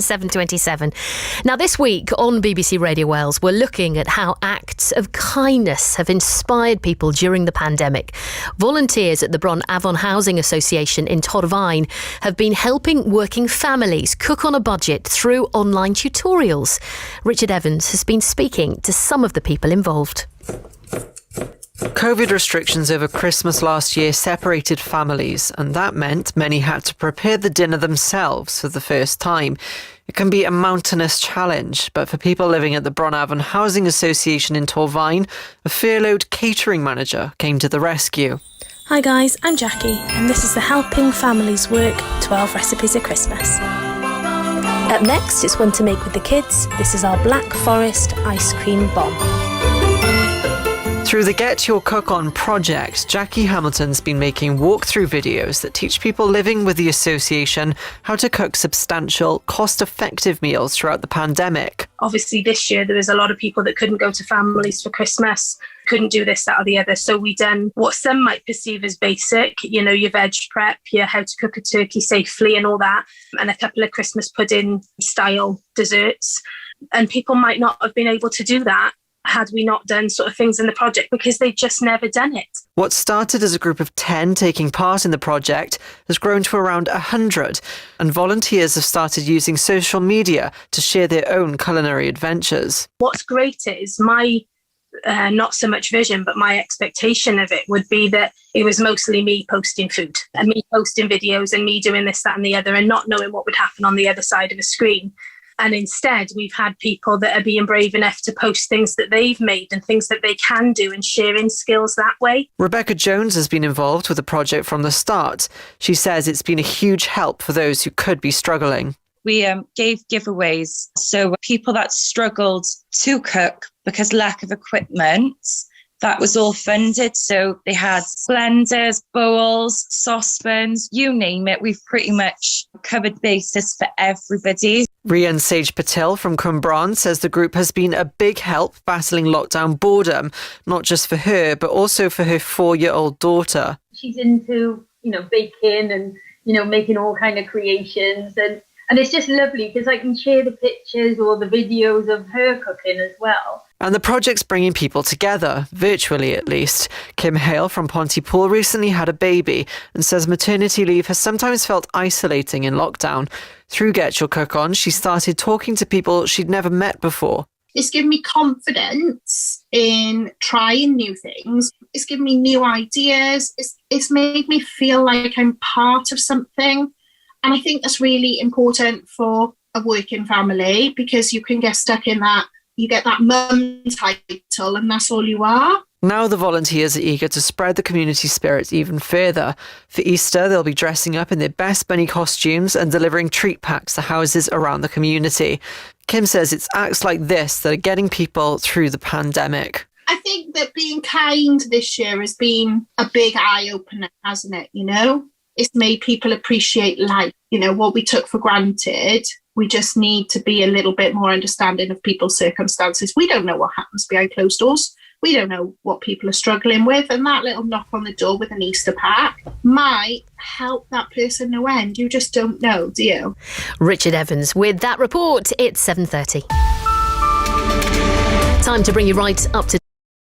7:27. Now, this week on BBC Radio Wales, we're looking at how acts of kindness have inspired people during the pandemic. Volunteers at the Bron Avon Housing Association in Torfaen have been helping working families cook on a budget through online tutorials. Richard Evans has been speaking to some of the people involved. COVID restrictions over Christmas last year separated families, and that meant many had to prepare the dinner themselves for the first time. It can be a mountainous challenge, but for people living at the Bron Avon Housing Association in Torfaen, a furloughed catering manager came to the rescue. Hi guys, I'm Jackie, and this is the Helping Families Work 12 Recipes of Christmas. Up next, it's one to make with the kids. This is our Black Forest ice cream bomb. Through the Get Your Cook On project, Jackie Hamilton's been making walkthrough videos that teach people living with the association how to cook substantial, cost-effective meals throughout the pandemic. Obviously, this year there was a lot of people that couldn't go to families for Christmas, couldn't do this, that or the other. So we done what some might perceive as basic, your veg prep, your how to cook a turkey safely and all that, and a couple of Christmas pudding style desserts. And people might not have been able to do that had we not done sort of things in the project because they've just never done it. What started as a group of 10 taking part in the project has grown to around 100, and volunteers have started using social media to share their own culinary adventures. What's great is my not so much vision, but my expectation of it would be that it was mostly me posting food and me posting videos and me doing this, that and the other, and not knowing what would happen on the other side of a screen. And instead, we've had people that are being brave enough to post things that they've made and things that they can do and sharing skills that way. Rebecca Jones has been involved with the project from the start. She says it's been a huge help for those who could be struggling. We gave giveaways, so people that struggled to cook because lack of equipment, that was all funded. So they had blenders, bowls, saucepans, you name it. We've pretty much covered bases for everybody. Rian Sage Patel from Cwmbran says the group has been a big help battling lockdown boredom, not just for her, but also for her 4-year-old daughter. She's into, baking and, making all kind of creations. And it's just lovely because I can share the pictures or the videos of her cooking as well. And the project's bringing people together, virtually at least. Kim Hale from Pontypool recently had a baby and says maternity leave has sometimes felt isolating in lockdown. Through Get Your Cook On, she started talking to people she'd never met before. It's given me confidence in trying new things. It's given me new ideas. It's made me feel like I'm part of something. And I think that's really important for a working family because you can get stuck in that. You get that mum title and that's all you are. Now the volunteers are eager to spread the community spirit even further. For Easter, they'll be dressing up in their best bunny costumes and delivering treat packs to houses around the community. Kim says it's acts like this that are getting people through the pandemic. I think that being kind this year has been a big eye-opener, hasn't it? It's made people appreciate life. What we took for granted. We just need to be a little bit more understanding of people's circumstances. We don't know what happens behind closed doors. We don't know what people are struggling with. And that little knock on the door with an Easter pack might help that person no end. You just don't know, do you? Richard Evans with that report. It's 7:30. Time to bring you right up to